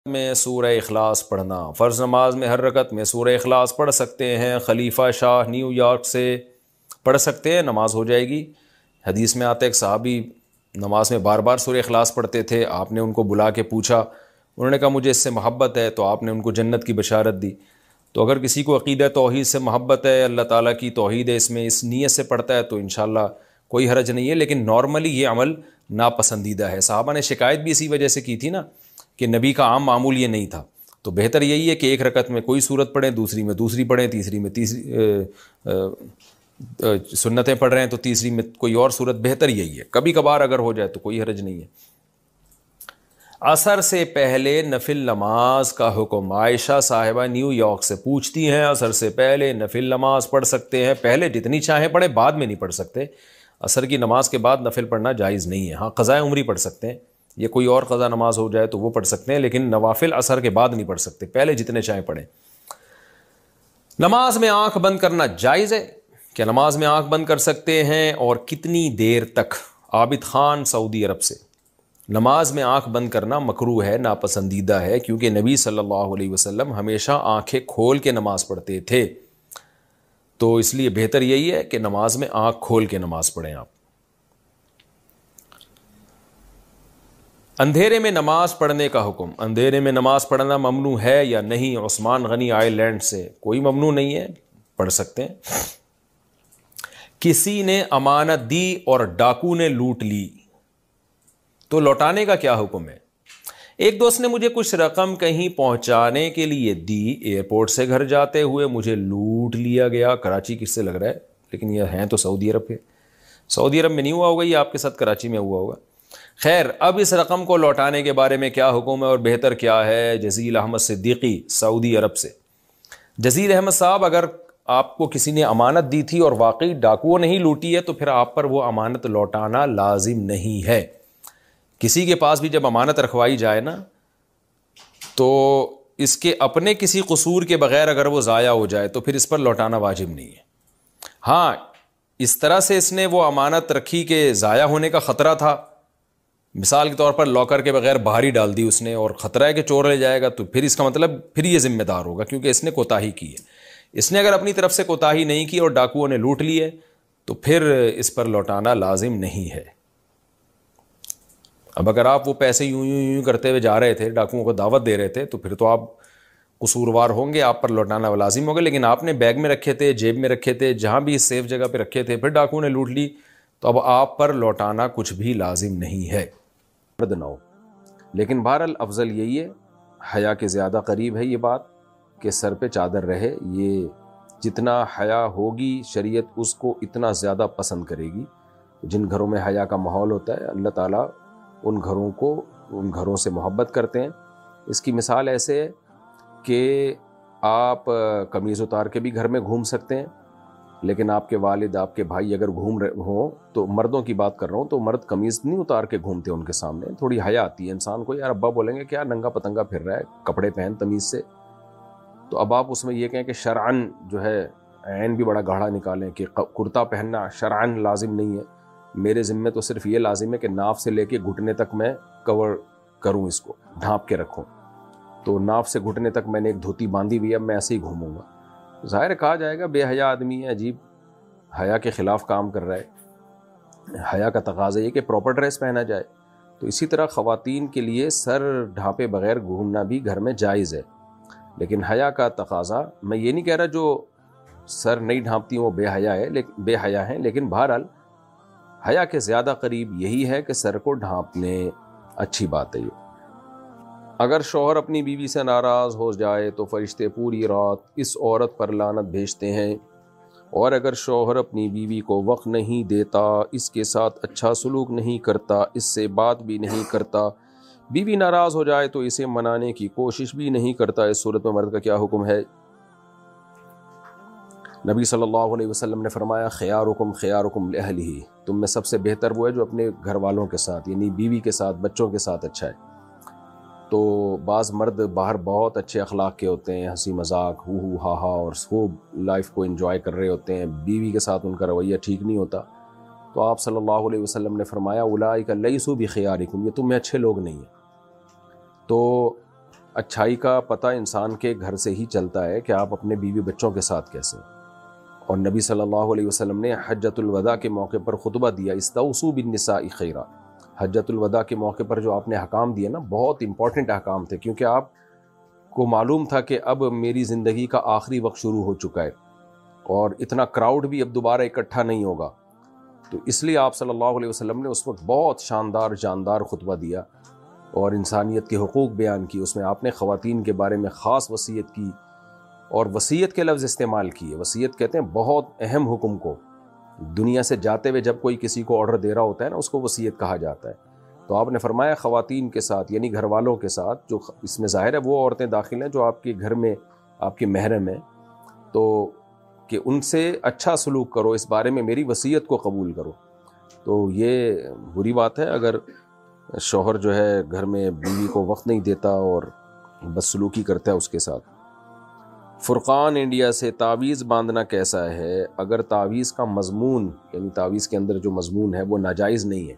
میں سورہ اخلاص پڑھنا، فرض نماز میں ہر رکعت میں سورہ اخلاص پڑھ سکتے ہیں۔ خلیفہ شاہ نیو یارک سے پڑھ سکتے ہیں، نماز ہو جائے گی۔ حدیث میں آتا ہے ایک صحابی نماز میں بار بار سورہ اخلاص پڑھتے تھے، آپ نے ان کو بلا کے پوچھا، انہوں نے کہا مجھے اس سے محبت ہے، تو آپ نے ان کو جنت کی بشارت دی۔ تو اگر کسی کو عقیدہ توحید سے محبت ہے، اللہ تعالیٰ کی توحید ہے، اس میں اس نیت سے پڑھتا ہے، تو انشاءاللہ کوئی حرج نہیں ہے، لیکن نارملی یہ عمل ناپسندیدہ ہے۔ صحابہ نے شکایت بھی اسی وجہ سے کی تھی نا کہ نبی کا عام معمول یہ نہیں تھا، تو بہتر یہی ہے کہ ایک رکعت میں کوئی صورت پڑھیں، دوسری میں دوسری پڑھیں، تیسری میں تیسری سنتیں پڑھ رہے ہیں تو تیسری میں کوئی اور صورت، بہتر یہی ہے۔ کبھی کبھار اگر ہو جائے تو کوئی حرج نہیں ہے۔ عصر سے پہلے نفل نماز کا حکم، عائشہ صاحبہ نیو یارک سے پوچھتی ہیں عصر سے پہلے نفل نماز پڑھ سکتے ہیں؟ پہلے جتنی چاہیں پڑھیں، بعد میں نہیں پڑھ سکتے۔ عصر کی نماز کے بعد نفل پڑھنا جائز نہیں ہے۔ ہاں قضاء عمری پڑھ سکتے ہیں، یہ کوئی اور قضا نماز ہو جائے تو وہ پڑھ سکتے ہیں، لیکن نوافل عصر کے بعد نہیں پڑھ سکتے، پہلے جتنے چاہیں پڑھیں۔ نماز میں آنکھ بند کرنا جائز ہے؟ کیا نماز میں آنکھ بند کر سکتے ہیں اور کتنی دیر تک؟ عابد خان سعودی عرب سے۔ نماز میں آنکھ بند کرنا مکروہ ہے، ناپسندیدہ ہے، کیونکہ نبی صلی اللہ علیہ وسلم ہمیشہ آنکھیں کھول کے نماز پڑھتے تھے، تو اس لیے بہتر یہی ہے کہ نماز میں آنکھ کھول کے نماز پڑھیں آپ۔ اندھیرے میں نماز پڑھنے کا حکم، اندھیرے میں نماز پڑھنا ممنوع ہے یا نہیں؟ عثمان غنی آئی لینڈ سے۔ کوئی ممنوع نہیں ہے، پڑھ سکتے ہیں۔ کسی نے امانت دی اور ڈاکو نے لوٹ لی تو لوٹانے کا کیا حکم ہے؟ ایک دوست نے مجھے کچھ رقم کہیں پہنچانے کے لیے دی، ایئرپورٹ سے گھر جاتے ہوئے مجھے لوٹ لیا گیا۔ کراچی کس سے لگ رہا ہے، لیکن یہ ہیں تو سعودی عرب کے۔ سعودی عرب میں نہیں ہوا ہوگا، یہ آپ کے ساتھ کراچی میں ہوا ہوگا۔ خیر، اب اس رقم کو لوٹانے کے بارے میں کیا حکم ہے اور بہتر کیا ہے؟ جزیل احمد صدیقی سعودی عرب سے۔ جزیل احمد صاحب، اگر آپ کو کسی نے امانت دی تھی اور واقعی ڈاکوؤں نہیں لوٹی ہے تو پھر آپ پر وہ امانت لوٹانا لازم نہیں ہے۔ کسی کے پاس بھی جب امانت رکھوائی جائے نا تو اس کے اپنے کسی قصور کے بغیر اگر وہ ضائع ہو جائے تو پھر اس پر لوٹانا واجب نہیں ہے۔ ہاں، اس طرح سے اس نے وہ امانت رکھی کہ ضائع ہونے کا خطرہ تھا، مثال کے طور پر لاکر کے بغیر باہر ہی ڈال دی اس نے اور خطرہ ہے کہ چور لے جائے گا، تو پھر اس کا مطلب پھر یہ ذمہ دار ہوگا، کیونکہ اس نے کوتاہی کی ہے۔ اس نے اگر اپنی طرف سے کوتاہی نہیں کی اور ڈاکوؤں نے لوٹ لی ہے تو پھر اس پر لوٹانا لازم نہیں ہے۔ اب اگر آپ وہ پیسے یوں کرتے ہوئے جا رہے تھے، ڈاکوؤں کو دعوت دے رہے تھے، تو پھر تو آپ قصوروار ہوں گے، آپ پر لوٹانا لازم ہوگا، لیکن آپ نے بیگ میں رکھے تھے، جیب میں رکھے تھے، جہاں بھی سیف جگہ پہ رکھے تھے، پھر ڈاکوؤں نے لوٹ لی، تو اب آپ پر لوٹانا کچھ بھی لازم نہیں ہے۔ نہ ہو، لیکن بہرحال افضل یہی ہے، حیا کے زیادہ قریب ہے یہ بات کہ سر پہ چادر رہے۔ یہ جتنا حیا ہوگی شریعت اس کو اتنا زیادہ پسند کرے گی۔ جن گھروں میں حیا کا ماحول ہوتا ہے اللہ تعالیٰ ان گھروں سے محبت کرتے ہیں۔ اس کی مثال ایسے ہے کہ آپ قمیض اتار کے بھی گھر میں گھوم سکتے ہیں، لیکن آپ کے والد، آپ کے بھائی اگر گھوم رہے ہوں، تو مردوں کی بات کر رہا ہوں، تو مرد قمیض نہیں اتار کے گھومتے ان کے سامنے، تھوڑی حیا آتی ہے انسان کو، یار ابا بولیں گے کیا ننگا پتنگا پھر رہا ہے، کپڑے پہن تمیز سے۔ تو اب آپ اس میں یہ کہیں کہ شرعن جو ہے، عین بھی بڑا گاڑھا نکالیں کہ کرتا پہننا شرعن لازم نہیں ہے۔ میرے ذمہ تو صرف یہ لازم ہے کہ ناف سے لے کے گھٹنے تک میں کور کروں، اس کو ڈھانپ کے رکھوں، تو ناف سے گھٹنے تک میں نے ایک دھوتی باندھی ہوئی ہے، میں ایسے ہی گھوموں گا۔ ظاہر کہا جائے گا بے حیا آدمی ہے، عجیب حیا کے خلاف کام کر رہا ہے۔ حیا کا تقاضا یہ کہ پراپر ڈریس پہنا جائے، تو اسی طرح خواتین کے لیے سر ڈھانپے بغیر گھومنا بھی گھر میں جائز ہے، لیکن حیا کا تقاضا، میں یہ نہیں کہہ رہا جو سر نہیں ڈھانپتی وہ بے حیا ہیں، لیکن بہرحال حیا کے زیادہ قریب یہی ہے کہ سر کو ڈھانپنے، اچھی بات ہے یہ۔ اگر شوہر اپنی بیوی سے ناراض ہو جائے تو فرشتے پوری رات اس عورت پر لعنت بھیجتے ہیں، اور اگر شوہر اپنی بیوی کو وقت نہیں دیتا، اس کے ساتھ اچھا سلوک نہیں کرتا، اس سے بات بھی نہیں کرتا، بیوی ناراض ہو جائے تو اسے منانے کی کوشش بھی نہیں کرتا، اس صورت میں مرد کا کیا حکم ہے؟ نبی صلی اللہ علیہ وسلم نے فرمایا خیارکم خیارکم لأہلہ، تم میں سب سے بہتر وہ ہے جو اپنے گھر والوں کے ساتھ، یعنی بیوی کے ساتھ، بچوں کے ساتھ اچھا ہے۔ تو بعض مرد باہر بہت اچھے اخلاق کے ہوتے ہیں، ہنسی مذاق، ہو ہا ہا، اور خوب لائف کو انجوائے کر رہے ہوتے ہیں، بیوی کے ساتھ ان کا رویہ ٹھیک نہیں ہوتا، تو آپ صلی اللہ علیہ وسلم نے فرمایا اولئک لیسوا بخیارکم، یہ تم میں اچھے لوگ نہیں ہیں۔ تو اچھائی کا پتہ انسان کے گھر سے ہی چلتا ہے کہ آپ اپنے بیوی بچوں کے ساتھ کیسے ہیں۔ اور نبی صلی اللہ علیہ وسلم نے حجۃ الوداع کے موقع پر خطبہ دیا، استوصوا بالنساء خیرا۔ حجۃ الوداع کے موقع پر جو آپ نے احکام دیے نا، بہت امپورٹنٹ احکام تھے، کیونکہ آپ کو معلوم تھا کہ اب میری زندگی کا آخری وقت شروع ہو چکا ہے اور اتنا کراؤڈ بھی اب دوبارہ اکٹھا نہیں ہوگا، تو اس لیے آپ صلی اللہ علیہ وسلم نے اس وقت بہت شاندار جاندار خطبہ دیا اور انسانیت کے حقوق بیان کی۔ اس میں آپ نے خواتین کے بارے میں خاص وصیت کی، اور وصیت کے لفظ استعمال کیے۔ وصیت کہتے ہیں بہت اہم حکم کو، دنیا سے جاتے ہوئے جب کوئی کسی کو آرڈر دے رہا ہوتا ہے نا، اس کو وصیت کہا جاتا ہے۔ تو آپ نے فرمایا خواتین کے ساتھ، یعنی گھر والوں کے ساتھ، جو اس میں ظاہر ہے وہ عورتیں داخل ہیں جو آپ کے گھر میں آپ کے محرم ہیں، تو کہ ان سے اچھا سلوک کرو، اس بارے میں میری وصیت کو قبول کرو۔ تو یہ بری بات ہے اگر شوہر جو ہے گھر میں بیوی کو وقت نہیں دیتا اور بدسلوکی کرتا ہے اس کے ساتھ۔ فرقان انڈیا سے، تعویذ باندھنا کیسا ہے؟ اگر تعویذ کا مضمون، یعنی تعویذ کے اندر جو مضمون ہے وہ ناجائز نہیں ہے،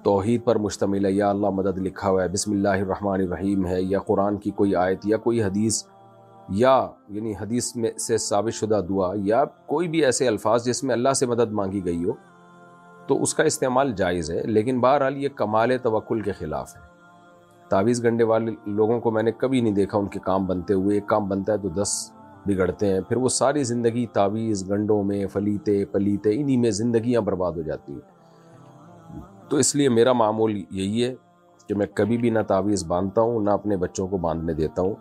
توحید پر مشتمل ہے، یا اللہ مدد لکھا ہوا ہے، بسم اللہ الرحمن الرحیم ہے، یا قرآن کی کوئی آیت یا کوئی حدیث، یا یعنی حدیث میں سے ثابت شدہ دعا، یا کوئی بھی ایسے الفاظ جس میں اللہ سے مدد مانگی گئی ہو، تو اس کا استعمال جائز ہے، لیکن بہرحال یہ کمال توکل کے خلاف ہے۔ تعویذ گنڈے والے لوگوں کو میں نے کبھی نہیں دیکھا ان کے کام بنتے ہوئے، ایک کام بنتا ہے تو 10 بگڑتے ہیں، پھر وہ ساری زندگی تعویذ گنڈوں میں فلیتے پلیتے انہی میں زندگیاں برباد ہو جاتی ہیں۔ تو اس لیے میرا معمول یہی ہے کہ میں کبھی بھی نہ تعویذ باندھتا ہوں، نہ اپنے بچوں کو باندھنے دیتا ہوں۔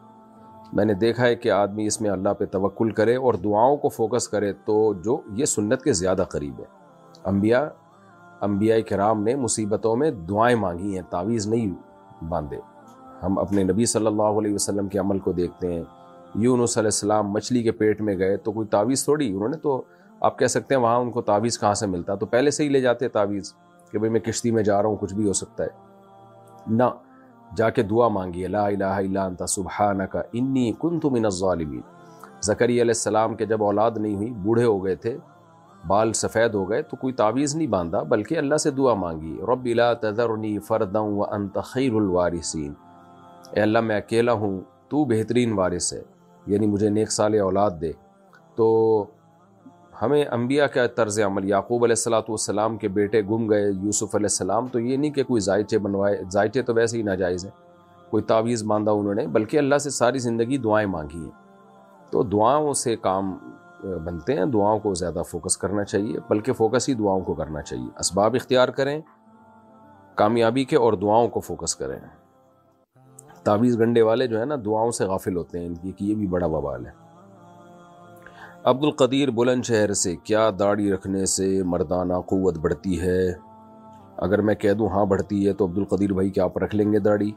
میں نے دیکھا ہے کہ آدمی اس میں اللہ پہ توکل کرے اور دعاؤں کو فوکس کرے تو جو یہ سنت کے زیادہ قریب ہے۔ انبیاء کرام نے مصیبتوں میں دعائیں مانگی ہیں، تعویذ نہیں باندھے۔ ہم اپنے نبی صلی اللہ علیہ وسلم کے عمل کو دیکھتے ہیں، یونس علیہ السلام مچھلی کے پیٹ میں گئے تو کوئی تعویذ تھوڑی، انہوں نے تو، آپ کہہ سکتے ہیں وہاں ان کو تعویذ کہاں سے ملتا، تو پہلے سے ہی لے جاتے تعویذ کہ بھئی میں کشتی میں جا رہا ہوں، کچھ بھی ہو سکتا ہے۔ نہ، جا کے دعا مانگی، لا الہ الا انت سبحانک انی کنت من الظالمین۔ زکریا علیہ السلام کے جب اولاد نہیں ہوئی، بوڑھے ہو گئے تھے، بال سفید ہو گئے، تو کوئی تعویذ نہیں باندھا بلکہ اللہ سے دعا مانگی، رب لا تذرنی فردا وانت خیر الوارثین، اے اللہ میں اکیلا ہوں، تو بہترین وارث ہے، یعنی مجھے نیک صالح اولاد دے۔ تو ہمیں انبیاء کا طرز عمل، یعقوب علیہ السلام کے بیٹے گم گئے، یوسف علیہ السلام، تو یہ نہیں کہ کوئی زائچے بنوائے، زائچے تو ویسے ہی ناجائز ہیں، کوئی تعویذ باندھا انہوں نے، بلکہ اللہ سے ساری زندگی دعائیں مانگی ہیں۔ تو دعاؤں سے کام بنتے ہیں، دعاؤں کو زیادہ فوکس کرنا چاہیے، بلکہ فوکس ہی دعاؤں کو کرنا چاہیے، اسباب اختیار کریں کامیابی کے اور دعاؤں کو فوکس کریں۔ تعویذ گنڈے والے جو ہیں نا، دعاؤں سے غافل ہوتے ہیں ان کی، کہ یہ بھی بڑا وبال ہے۔ عبد القدیر بلند شہر سے، کیا داڑھی رکھنے سے مردانہ قوت بڑھتی ہے؟ اگر میں کہہ دوں ہاں بڑھتی ہے تو عبد القدیر بھائی کیا آپ رکھ لیں گے داڑھی؟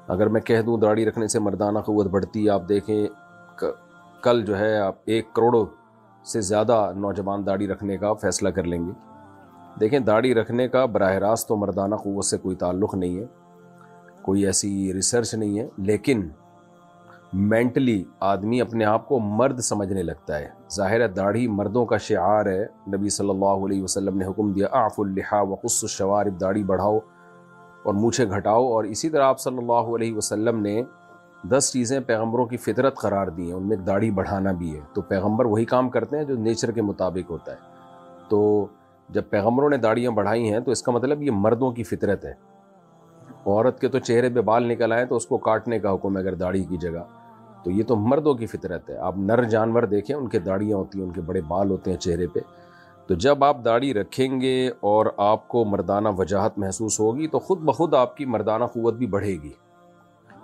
اگر میں کہہ دوں داڑھی رکھنے سے مردانہ قوت بڑھتی ہے، آپ دیکھیں کل جو ہے آپ 1 کروڑ سے زیادہ نوجوان داڑھی رکھنے کا فیصلہ کر لیں گے۔ دیکھیں داڑھی رکھنے کا براہ راست تو مردانہ قوت سے کوئی تعلق نہیں ہے، کوئی ایسی ریسرچ نہیں ہے، لیکن مینٹلی آدمی اپنے آپ کو مرد سمجھنے لگتا ہے۔ ظاہر ہے داڑھی مردوں کا شعار ہے، نبی صلی اللہ علیہ وسلم نے حکم دیا اعفوا اللحیٰ وقصوا الشوارب، داڑھی بڑھاؤ اور مونچھیں گھٹاؤ، اور اسی طرح آپ صلی اللہ علیہ وسلم نے 10 چیزیں پیغمبروں کی فطرت قرار دی ہیں، ان میں داڑھی بڑھانا بھی ہے۔ تو پیغمبر وہی کام کرتے ہیں جو نیچر کے مطابق ہوتا ہے۔ تو جب پیغمبروں نے داڑیاں بڑھائی ہیں تو اس کا مطلب یہ مردوں کی فطرت ہے۔ عورت کے تو چہرے پہ بال نکل آئے تو اس کو کاٹنے کا حکم ہے اگر داڑھی کی جگہ، تو یہ تو مردوں کی فطرت ہے۔ آپ نر جانور دیکھیں، ان کے داڑیاں ہوتی ہیں، ان کے بڑے بال ہوتے ہیں چہرے پہ۔ تو جب آپ داڑھی رکھیں گے اور آپ کو مردانہ وجاہت محسوس ہوگی تو خود بخود آپ کی مردانہ قوت بھی بڑھے گی،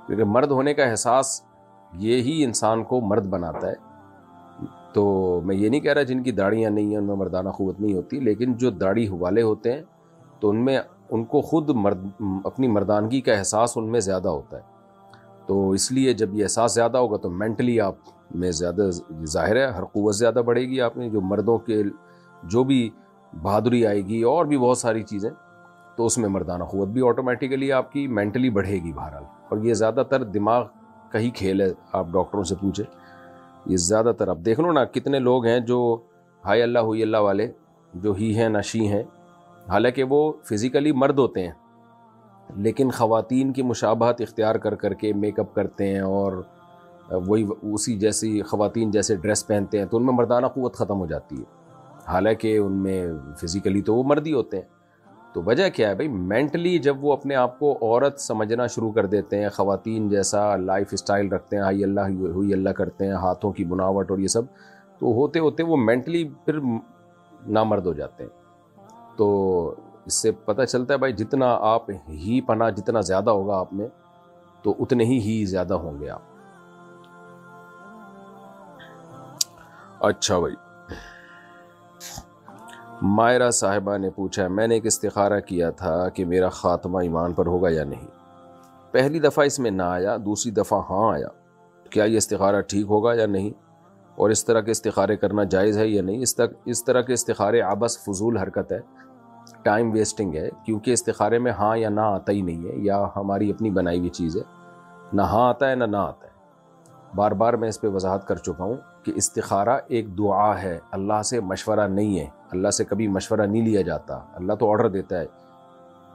کیونکہ مرد ہونے کا احساس یہی انسان کو مرد بناتا ہے۔ تو میں یہ نہیں کہہ رہا جن کی داڑیاں نہیں ہیں ان میں مردانہ قوت نہیں ہوتی، لیکن جو داڑھی والے ہوتے ہیں تو ان کو خود اپنی مردانگی کا احساس ان میں زیادہ ہوتا ہے۔ تو اس لیے جب یہ احساس زیادہ ہوگا تو مینٹلی آپ میں زیادہ، ظاہر ہے ہر قوت زیادہ بڑھے گی آپ نے، جو مردوں کے جو بھی بہادری آئے گی اور بھی بہت ساری چیزیں، تو اس میں مردانہ قوت بھی آٹومیٹیکلی آپ کی مینٹلی بڑھے گی بہرحال۔ اور یہ زیادہ تر دماغ کا ہی کھیل ہے، آپ ڈاکٹروں سے پوچھیں، یہ زیادہ تر آپ دیکھ لو نا، کتنے لوگ ہیں جو ہائی اللہ ہوئی اللہ والے، جو ہی ہیں نہ شی ہیں، حالانکہ وہ فزیکلی مرد ہوتے ہیں لیکن خواتین کی مشابہت اختیار کر کر کے میک اپ کرتے ہیں اور وہی اسی جیسی خواتین جیسے ڈریس پہنتے ہیں تو ان میں مردانہ قوت ختم ہو جاتی ہے، حالانکہ ان میں فزیکلی تو وہ مرد ہی ہوتے ہیں۔ تو وجہ کیا ہے بھائی؟ مینٹلی جب وہ اپنے آپ کو عورت سمجھنا شروع کر دیتے ہیں، خواتین جیسا لائف اسٹائل رکھتے ہیں، ہائی اللہ ہوئی اللہ کرتے ہیں، ہاتھوں کی بناوٹ اور یہ سب، تو ہوتے ہوتے وہ مینٹلی پھر نامرد ہو جاتے ہیں۔ تو اس سے پتہ چلتا ہے بھائی جتنا آپ ہی پناہ جتنا زیادہ ہوگا آپ میں تو اتنے ہی زیادہ ہوں گے آپ۔ اچھا بھائی، مائرہ صاحبہ نے پوچھا، میں نے ایک استخارہ کیا تھا کہ میرا خاتمہ ایمان پر ہوگا یا نہیں، پہلی دفعہ اس میں نہ آیا، دوسری دفعہ ہاں آیا، کیا یہ استخارہ ٹھیک ہوگا یا نہیں، اور اس طرح کے استخارے کرنا جائز ہے یا نہیں؟ اس طرح کے استخارے عبث فضول حرکت ہے، ٹائم ویسٹنگ ہے، کیونکہ استخارے میں ہاں یا نہ آتا ہی نہیں ہے، یا ہماری اپنی بنائی ہوئی چیز ہے، نہ ہاں آتا ہے نہ آتا ہے۔ بار بار میں اس پہ وضاحت کر چکا ہوں کہ استخارہ ایک دعا ہے، اللہ سے مشورہ نہیں ہے، اللہ سے کبھی مشورہ نہیں لیا جاتا، اللہ تو آرڈر دیتا ہے۔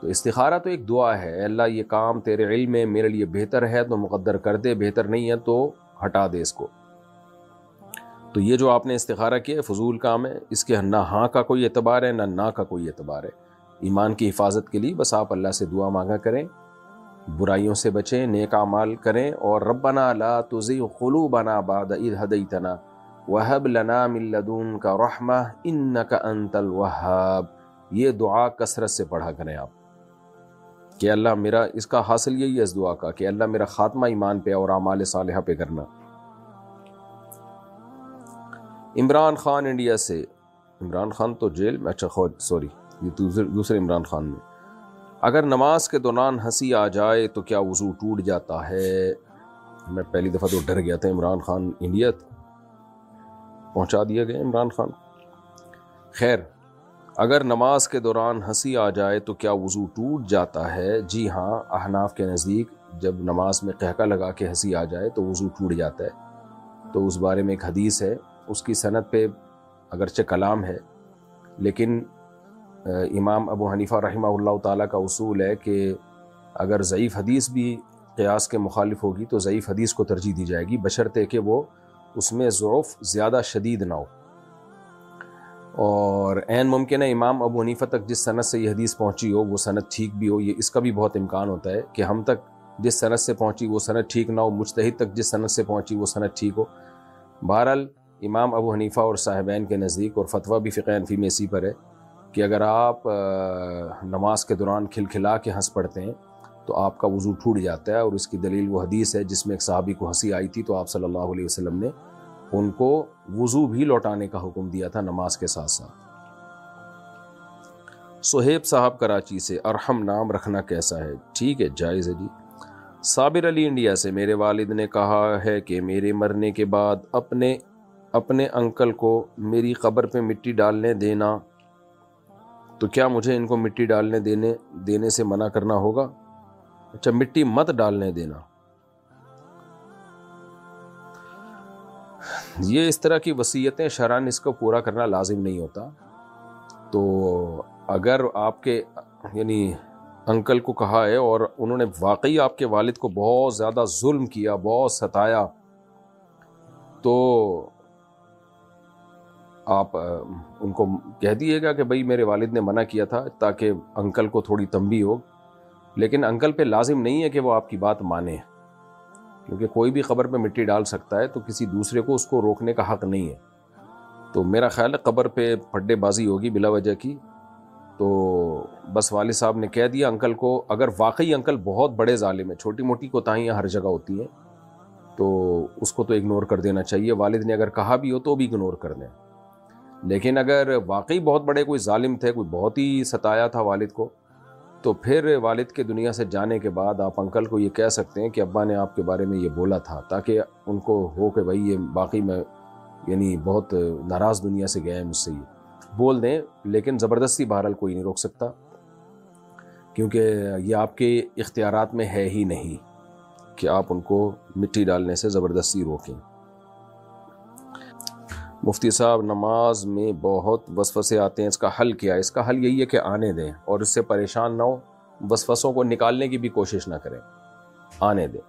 تو استخارہ تو ایک دعا ہے، اے اللہ یہ کام تیرے علم میں میرے لیے بہتر ہے تو مقدر کر دے، بہتر نہیں ہے تو ہٹا دے اس کو۔ تو یہ جو آپ نے استخارہ کیا ہے فضول کام ہے، اس کے نہ ہاں کا کوئی اعتبار ہے نہ کا کوئی اعتبار ہے۔ ایمان کی حفاظت کے لیے بس آپ اللہ سے دعا مانگا کریں، برائیوں سے بچیں، نیک اعمال کریں، اور ربنا لا تزغ قلوبنا بعد اذ ہدیتنا وہب لنا من لدنک رحمہ انک انت الوہاب، یہ دعا کثرت سے پڑھا کریں آپ کہ اللہ میرا، اس کا حاصل یہی ہے اس دعا کا کہ اللہ میرا خاتمہ ایمان پہ اور اعمال صالحہ پہ کرنا۔ عمران خان انڈیا سے، عمران خان تو جیل میں، اچھا سوری یہ دوسرے عمران خان میں، اگر نماز کے دوران ہنسی آ جائے تو کیا وضو ٹوٹ جاتا ہے؟ میں پہلی دفعہ تو ڈر گیا تھا، عمران خان انڈیا پہنچا دیا گیا عمران خان۔ خیر، اگر نماز کے دوران ہنسی آ جائے تو کیا وضو ٹوٹ جاتا ہے؟ جی ہاں، احناف کے نزدیک جب نماز میں قہقہ لگا کے ہنسی آ جائے تو وضو ٹوٹ جاتا ہے۔ تو اس بارے میں ایک حدیث ہے، اس کی سند پہ اگرچہ کلام ہے، لیکن امام ابو حنیفہ رحمہ اللہ تعالیٰ کا اصول ہے کہ اگر ضعیف حدیث بھی قیاس کے مخالف ہوگی تو ضعیف حدیث کو ترجیح دی جائے گی، بشرطے کہ وہ اس میں ضعف زیادہ شدید نہ ہو۔ اور عین ممکن ہے امام ابو حنیفہ تک جس سند سے یہ حدیث پہنچی ہو وہ سند ٹھیک بھی ہو، یہ اس کا بھی بہت امکان ہوتا ہے کہ ہم تک جس سند سے پہنچی وہ سند ٹھیک نہ ہو، مجتہد تک جس سند سے پہنچی وہ سند ٹھیک ہو۔ بہرحال امام ابو حنیفہ اور صاحبین کے نزدیک، اور فتویٰ بھی فقہ حنفی میں اسی پر ہے، کہ اگر آپ نماز کے دوران کھلکھلا کے ہنس پڑتے ہیں تو آپ کا وضو ٹوٹ جاتا ہے، اور اس کی دلیل وہ حدیث ہے جس میں ایک صحابی کو ہنسی آئی تھی تو آپ صلی اللہ علیہ وسلم نے ان کو وضو بھی لوٹانے کا حکم دیا تھا نماز کے ساتھ ساتھ۔ صہیب صاحب کراچی سے، ارحم نام رکھنا کیسا ہے؟ ٹھیک ہے، جائز ہے جی۔ صابر علی انڈیا سے، میرے والد نے کہا ہے کہ میرے مرنے کے بعد اپنے انکل کو میری قبر پہ مٹی ڈالنے دینا، تو کیا مجھے ان کو مٹی ڈالنے دینے سے منع کرنا ہوگا؟ اچھا، مٹی مت ڈالنے دینا، یہ اس طرح کی وصیتیں شرعاً اس کو پورا کرنا لازم نہیں ہوتا۔ تو اگر آپ کے یعنی انکل کو کہا ہے اور انہوں نے واقعی آپ کے والد کو بہت زیادہ ظلم کیا، بہت ستایا، تو آپ ان کو کہہ دیے گا کہ بھئی میرے والد نے منع کیا تھا، تاکہ انکل کو تھوڑی تنبیہ ہو۔ لیکن انکل پہ لازم نہیں ہے کہ وہ آپ کی بات مانے، کیونکہ کوئی بھی قبر پہ مٹی ڈال سکتا ہے، تو کسی دوسرے کو اس کو روکنے کا حق نہیں ہے۔ تو میرا خیال ہے قبر پہ پھڈے بازی ہوگی بلا وجہ کی، تو بس والد صاحب نے کہہ دیا انکل کو۔ اگر واقعی انکل بہت بڑے ظالم ہیں، چھوٹی موٹی کوتاہیاں ہر جگہ ہوتی ہیں، تو اس کو تو اگنور کر دینا چاہیے، والد نے اگر کہا بھی ہو تو بھی اگنور کر دیں۔ لیکن اگر واقعی بہت بڑے کوئی ظالم تھے، کوئی بہت ہی ستایا تھا والد کو، تو پھر والد کے دنیا سے جانے کے بعد آپ انکل کو یہ کہہ سکتے ہیں کہ ابا نے آپ کے بارے میں یہ بولا تھا، تاکہ ان کو ہو کہ بھائی یہ باقی میں یعنی بہت ناراض دنیا سے گیا ہے مجھ سے، یہ بول دیں۔ لیکن زبردستی بہرحال کوئی نہیں روک سکتا، کیونکہ یہ آپ کے اختیارات میں ہے ہی نہیں کہ آپ ان کو مٹی ڈالنے سے زبردستی روکیں۔ مفتی صاحب، نماز میں بہت وسوسے آتے ہیں، اس کا حل کیا ہے؟ اس کا حل یہی ہے کہ آنے دیں اور اس سے پریشان نہ ہو، وسوسوں کو نکالنے کی بھی کوشش نہ کریں، آنے دیں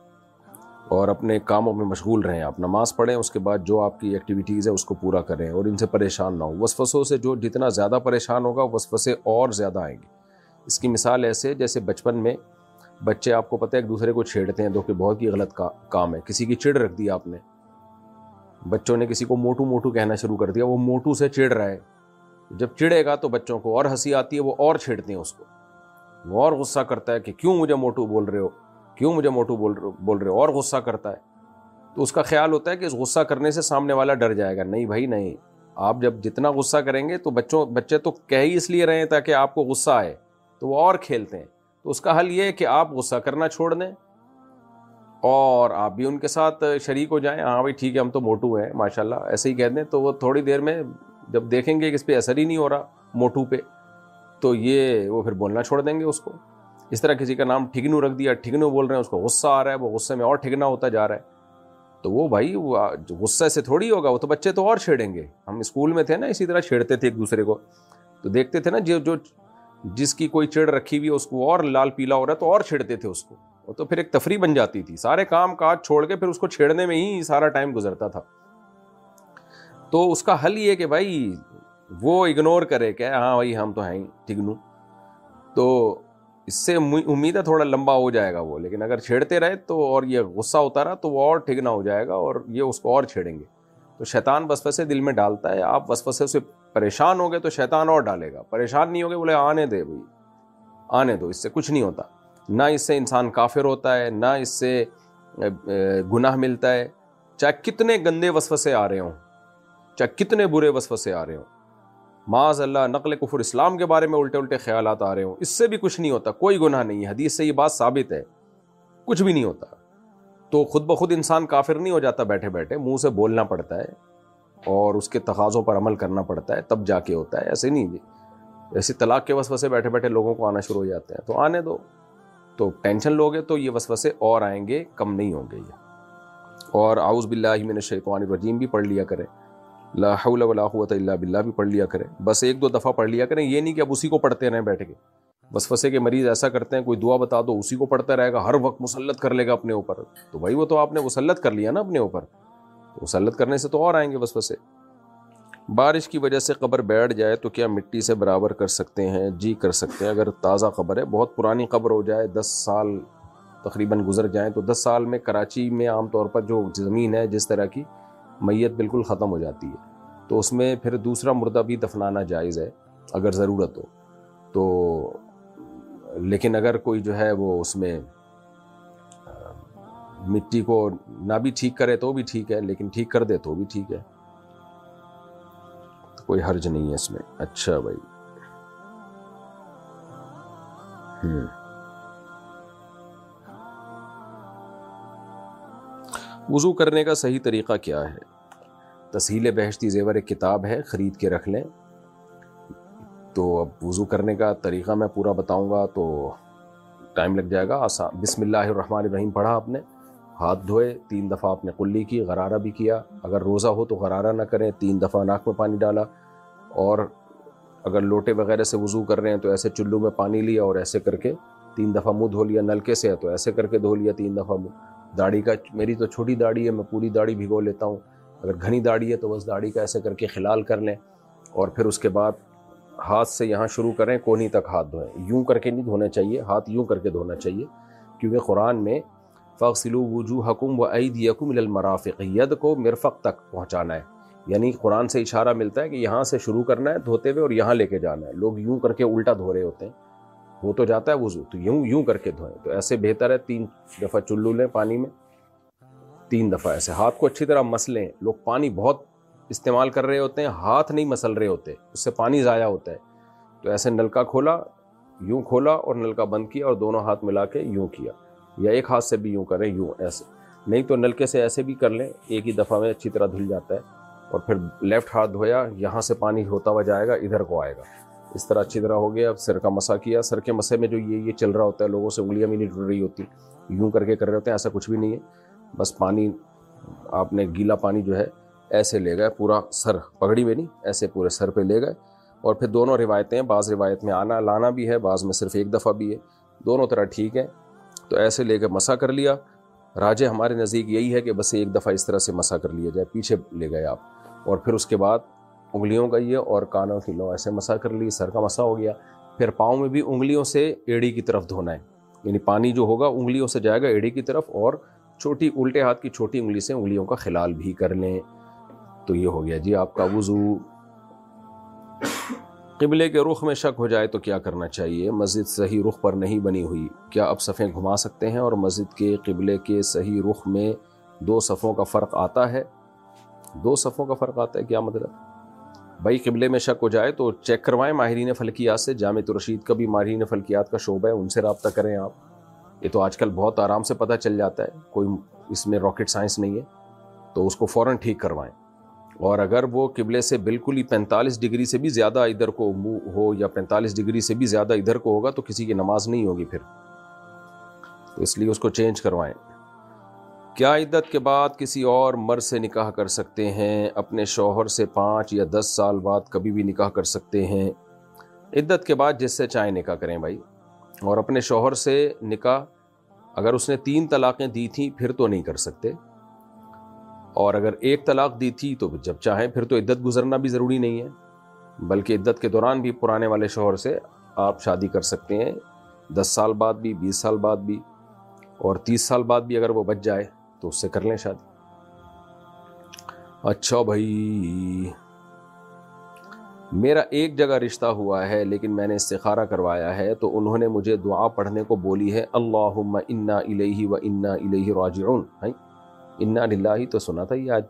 اور اپنے کاموں میں مشغول رہیں. آپ نماز پڑھیں، اس کے بعد جو آپ کی ایکٹیویٹیز ہے اس کو پورا کریں اور ان سے پریشان نہ ہوں. وسوسوں سے جو جتنا زیادہ پریشان ہوگا وسوسے اور زیادہ آئیں گے. اس کی مثال ایسے جیسے بچپن میں بچے آپ کو پتہ ہے ایک دوسرے کو چھیڑتے ہیں، جو کہ بہت ہی غلط کام ہے. کسی کی چڑ رکھ دی آپ نے، بچوں نے کسی کو موٹو موٹو کہنا شروع کر دیا، وہ موٹو سے چڑ رہا ہے. جب چڑے گا تو بچوں کو اور ہنسی آتی ہے، وہ اور چھیڑتے ہیں اس کو، وہ اور غصہ کرتا ہے کہ کیوں مجھے موٹو بول رہے ہو، کیوں مجھے موٹو بول رہے ہو، اور غصہ کرتا ہے. تو اس کا خیال ہوتا ہے کہ اس غصہ کرنے سے سامنے والا ڈر جائے گا. نہیں بھائی نہیں، آپ جب جتنا غصہ کریں گے تو بچے تو کہہ ہی اس لیے رہے ہیں تاکہ آپ کو غصہ آئے، تو وہ اور کھیلتے ہیں. تو اس کا حل یہ ہے کہ آپ غصہ کرنا چھوڑ دیں اور آپ بھی ان کے ساتھ شریک ہو جائیں. ہاں بھائی ٹھیک ہے، ہم تو موٹو ہیں ماشاءاللہ، ایسے ہی کہہ دیں. تو وہ تھوڑی دیر میں جب دیکھیں گے کہ اس پہ اثر ہی نہیں ہو رہا موٹو پہ، تو وہ پھر بولنا چھوڑ دیں گے اس کو. اس طرح کسی کا نام ٹھگنو رکھ دیا، ٹھگنو بول رہے ہیں، اس کو غصہ آ رہا ہے، وہ غصے میں اور ٹھگنا ہوتا جا رہا ہے. تو وہ بھائی غصے سے تھوڑی ہوگا، وہ تو بچے تو اور چھیڑیں گے. ہم اسکول میں تھے نا، اسی طرح چھیڑتے تھے ایک دوسرے کو، تو دیکھتے تھے نا جس کی کوئی چڑ رکھی ہوئی ہے اس کو اور لال پیلا ہو رہا ہے تو اور چھیڑتے تھے اس کو. وہ تو پھر ایک تفریح بن جاتی تھی، سارے کام کاج چھوڑ کے پھر اس کو چھیڑنے میں ہی سارا ٹائم گزرتا تھا. تو اس کا حل یہ کہ بھائی وہ اگنور کرے کہ ہاں بھائی ہم تو ہیں ہی ٹھگنو. تو اس سے امید ہے تھوڑا لمبا ہو جائے گا وہ، لیکن اگر چھیڑتے رہے تو اور یہ غصہ ہوتا رہا تو وہ اور ٹھگنا ہو جائے گا اور یہ اس کو اور چھیڑیں گے. تو شیطان وسوسے دل میں ڈالتا ہے. آپ وسوسے سے پریشان ہو گئے تو شیطان اور ڈالے گا. پریشان نہیں ہوگے، بولے آنے دے بھائی، آنے دو، اس سے کچھ نہیں ہوتا. نہ اس سے انسان کافر ہوتا ہے، نہ اس سے گناہ ملتا ہے. چاہے کتنے گندے وسوسے آ رہے ہوں، چاہے کتنے برے وسوسے آ رہے ہوں، معاذ اللہ نقل کفر اسلام کے بارے میں الٹے خیالات آ رہے ہوں، اس سے بھی کچھ نہیں ہوتا. کوئی گناہ نہیں ہے، حدیث سے یہ بات ثابت ہے، کچھ بھی نہیں ہوتا. تو خود بخود انسان کافر نہیں ہو جاتا بیٹھے بیٹھے، منہ سے بولنا پڑتا ہے اور اس کے تقاضوں پر عمل کرنا پڑتا ہے، تب جا کے ہوتا ہے. ایسے نہیں جی ایسے طلاق کے وسوسے بیٹھے بیٹھے لوگوں کو آنا شروع ہو جاتے ہیں. تو آنے دو. تو ٹینشن لوگے تو یہ وسوسے اور آئیں گے، کم نہیں ہوں گے یہ. اور اعوذ باللہ من الشیطان الرجیم بھی پڑھ لیا کریں، لا حول ولا قوت الا باللہ بھی پڑھ لیا کریں. بس 1-2 دفعہ پڑھ لیا کریں، یہ نہیں کہ اب اسی کو پڑھتے رہیں بیٹھ کے. وسوسے کے مریض ایسا کرتے ہیں، کوئی دعا بتا دو اسی کو پڑھتا رہے گا، ہر وقت مسلط کر لے گا اپنے اوپر. تو بھائی وہ تو آپ نے مسلط کر لیا نا اپنے اوپر، تو مسلط کرنے سے تو اور آئیں گے وسوسے. بارش کی وجہ سے قبر بیٹھ جائے تو کیا مٹی سے برابر کر سکتے ہیں؟ جی کر سکتے ہیں. اگر تازہ قبر ہے، بہت پرانی قبر ہو جائے، 10 سال تقریباً گزر جائیں، تو 10 سال میں کراچی میں عام طور پر جو زمین ہے جس طرح کی، میت بالکل ختم ہو جاتی ہے، تو اس میں پھر دوسرا مردہ بھی دفنانا جائز ہے اگر ضرورت ہو تو. لیکن اگر کوئی جو ہے وہ اس میں مٹی کو نہ بھی ٹھیک کرے تو بھی ٹھیک ہے، لیکن ٹھیک کر دے تو بھی ٹھیک ہے، تو کوئی حرج نہیں ہے اس میں. اچھا بھائی، وضو کرنے کا صحیح طریقہ کیا ہے؟ تسہیل بہشتی زیور ایک کتاب ہے، خرید کے رکھ لیں. تو اب وضو کرنے کا طریقہ میں پورا بتاؤں گا تو ٹائم لگ جائے گا. بسم اللہ الرحمن الرحیم پڑھا آپ نے، ہاتھ دھوئے، 3 دفعہ آپ نے قلی کی، غرارہ بھی کیا. اگر روزہ ہو تو غرارہ نہ کریں، 3 دفعہ ناک میں پانی ڈالا. اور اگر لوٹے وغیرہ سے وضو کر رہے ہیں تو ایسے چلو میں پانی لیا اور ایسے کر کے 3 دفعہ منہ دھو لیا. نلکے سے ہے تو ایسے کر کے دھو لیا 3 دفعہ منہ. داڑھی کا، میری تو چھوٹی داڑھی ہے، میں پوری داڑھی بھگو لیتا ہوں. اگر گھنی داڑھی ہے تو بس داڑھی کا ایسے کر کے خلال کر لیں. اور پھر اس کے بعد ہاتھ سے یہاں شروع کریں، کونی تک ہاتھ دھوئیں. یوں کر کے نہیں دھونا چاہیے، ہاتھ یوں کر کے دھونا چاہیے، کیونکہ قرآن میں فاغسلوا وجوہکم وایدیکم الی المرافق، ید کو مرفق تک پہنچانا ہے. یعنی قرآن سے اشارہ ملتا ہے کہ یہاں سے شروع کرنا ہے دھوتے ہوئے اور یہاں لے کے جانا ہے. لوگ یوں کر کے الٹا دھو رہے ہوتے ہیں، ہو تو جاتا ہے وضو، تو یوں کر کے دھوئیں. تو ایسے بہتر ہے 3 دفعہ چلو لیں پانی میں، 3 دفعہ ایسے ہاتھ کو اچھی طرح مسلیں. لوگ پانی بہت استعمال کر رہے ہوتے ہیں، ہاتھ نہیں مسل رہے ہوتے، اس سے پانی ضائع ہوتا ہے. تو ایسے نلکا کھولا، یوں کھولا اور نلکا بند کیا اور دونوں ہاتھ ملا کے یوں کیا، یا ایک ہاتھ سے بھی یوں کریں، یوں ایسے. نہیں تو نلکے سے ایسے بھی کر لیں، ایک ہی دفعہ میں اچھی طرح دھل جاتا ہے. اور پھر لیفٹ ہاتھ دھویا، یہاں سے پانی ہوتا ہوا جائے گا، ادھر کو آئے گا. اس طرح اچھی طرح ہو گیا. اب سر کا مسح کیا. سر کے مسح میں جو یہ چل رہا ہوتا ہے، لوگوں سے انگلیاں بھی نہیں ٹوٹ رہی ہوتی، یوں کر کے کر رہے ہوتے ہیں. ایسا کچھ بھی نہیں ہے، بس پانی آپ نے گیلا پانی جو ہے ایسے لے گئے، پورا سر، پگڑی میں نہیں، ایسے پورے سر پہ لے گئے. اور پھر دونوں روایتیں ہیں، بعض روایت میں آنا لانا بھی ہے، بعض میں صرف ایک دفعہ بھی ہے. دونوں طرح ٹھیک ہے، تو ایسے لے کے مسح کر لیا۔ راجح ہمارے نزدیک یہی ہے کہ بس ایک دفعہ اس طرح سے مسح کر لیا جائے، پیچھے لے گئے آپ، اور پھر اس کے بعد انگلیوں کا یہ اور کانوں کی لو ایسے مسح کر لی، سر کا مسح ہو گیا۔ پھر پاؤں میں بھی انگلیوں سے ایڑی کی طرف دھونا ہے، یعنی پانی جو ہوگا انگلیوں سے جائے گا ایڑی کی طرف، اور چھوٹی الٹے ہاتھ کی چھوٹی انگلی سے انگلیوں کا خلال بھی کر لیں۔ تو یہ ہو گیا جی آپ کا وضو۔ قبلے کے رخ میں شک ہو جائے تو کیا کرنا چاہیے؟ مسجد صحیح رخ پر نہیں بنی ہوئی، کیا اب صفیں گھما سکتے ہیں؟ اور مسجد کے قبلے کے صحیح رخ میں 2 صفوں کا فرق آتا ہے؟ 2 صفوں کا فرق آتا ہے کیا مطلب؟ بھائی قبلے میں شک ہو جائے تو چیک کروائیں ماہرین فلکیات سے، جامعۃ الرشید کا بھی ماہرین فلکیات کا شعبہ ہے، ان سے رابطہ کریں آپ۔ یہ تو آج کل بہت آرام سے پتہ چل جاتا ہے، کوئی اس میں راکٹ سائنس نہیں ہے، تو اس کو فوراً ٹھیک کروائیں۔ اور اگر وہ قبلے سے بالکل ہی 45 ڈگری سے بھی زیادہ ادھر کو منہ ہو، یا 45 ڈگری سے بھی زیادہ ادھر کو ہوگا، تو کسی کی نماز نہیں ہوگی پھر، تو اس لیے اس کو چینج کروائیں۔ کیا عدت کے بعد کسی اور مرد سے نکاح کر سکتے ہیں؟ اپنے شوہر سے 5 یا 10 سال بعد کبھی بھی نکاح کر سکتے ہیں۔ عدت کے بعد جس سے چاہیں نکاح کریں بھائی، اور اپنے شوہر سے نکاح اگر اس نے 3 طلاقیں دی تھیں پھر تو نہیں کر سکتے، اور اگر 1 طلاق دی تھی تو جب چاہیں پھر تو عدت گزرنا بھی ضروری نہیں ہے، بلکہ عدت کے دوران بھی پرانے والے شوہر سے آپ شادی کر سکتے ہیں، 10 سال بعد بھی، 20 سال بعد بھی، اور 30 سال بعد بھی اگر وہ بچ جائے تو اس سے کر لیں شادی۔ اچھا بھائی، میرا ایک جگہ رشتہ ہوا ہے لیکن میں نے استخارہ کروایا ہے، تو انہوں نے مجھے دعا پڑھنے کو بولی ہے، اللہم انا الیہ و انا الیہ راجعون۔ انا للہ تو سنا تھا، یہ آج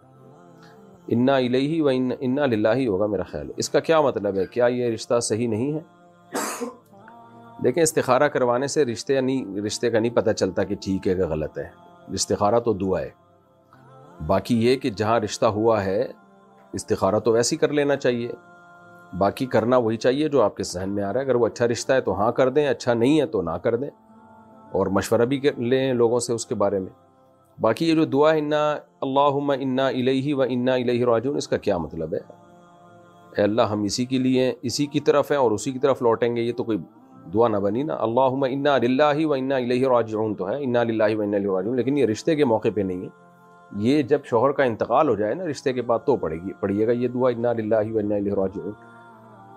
انا الیہ و انا للہ ہوگا میرا خیال ہے۔ اس کا کیا مطلب ہے؟ کیا یہ رشتہ صحیح نہیں ہے؟ دیکھیں، استخارہ کروانے سے رشتے کا نہیں پتہ چلتا کہ ٹھیک ہے کہ غلط ہے۔ استخارہ تو دعا ہے، باقی یہ کہ جہاں رشتہ ہوا ہے استخارہ تو ویسے ہی کر لینا چاہیے، باقی کرنا وہی چاہیے جو آپ کے ذہن میں آ رہا ہے۔ اگر وہ اچھا رشتہ ہے تو ہاں کر دیں، اچھا نہیں ہے تو نہ کر دیں، اور مشورہ بھی لیں لوگوں سے اس کے بارے میں۔ باقی یہ جو دعا ہے اللہم انا الیہ و انا الیہ راجعون، اس کا کیا مطلب ہے؟ اے اللہ ہم اسی کے لیے، اسی کی طرف ہیں اور اسی کی طرف لوٹیں گے، یہ تو کوئی دعا نہ بنی نا۔ اللہم انا للہ و انا الیہ راجعون تو ہے، انا للہ و انا الیہ راجعون، لیکن یہ رشتے کے موقع پہ نہیں ہے، یہ جب شوہر کا انتقال ہو جائے نا رشتے کے بعد تو پڑھیے گا یہ دعا انا للہ و انا الیہ راجعون۔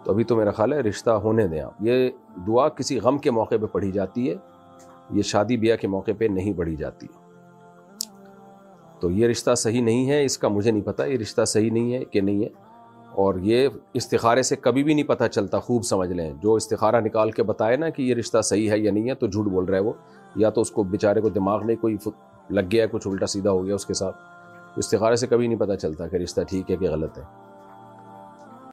تو ابھی تو میرا خیال ہے رشتہ ہونے دیں آپ، یہ دعا کسی غم کے موقع پہ پڑھی جاتی ہے، یہ شادی بیاہ کے موقع پہ نہیں پڑھی جاتی۔ تو یہ رشتہ صحیح نہیں ہے، اس کا مجھے نہیں پتہ یہ رشتہ صحیح نہیں ہے کہ نہیں ہے، اور یہ استخارے سے کبھی بھی نہیں پتہ چلتا، خوب سمجھ لیں۔ جو استخارہ نکال کے بتائے نا کہ یہ رشتہ صحیح ہے یا نہیں ہے تو جھوٹ بول رہا ہے وہ، یا تو اس کو بیچارے کو دماغ میں کوئی لگ گیا، کچھ الٹا سیدھا ہو گیا اس کے ساتھ۔ استخارے سے کبھی نہیں پتہ چلتا کہ رشتہ ٹھیک ہے کہ غلط ہے۔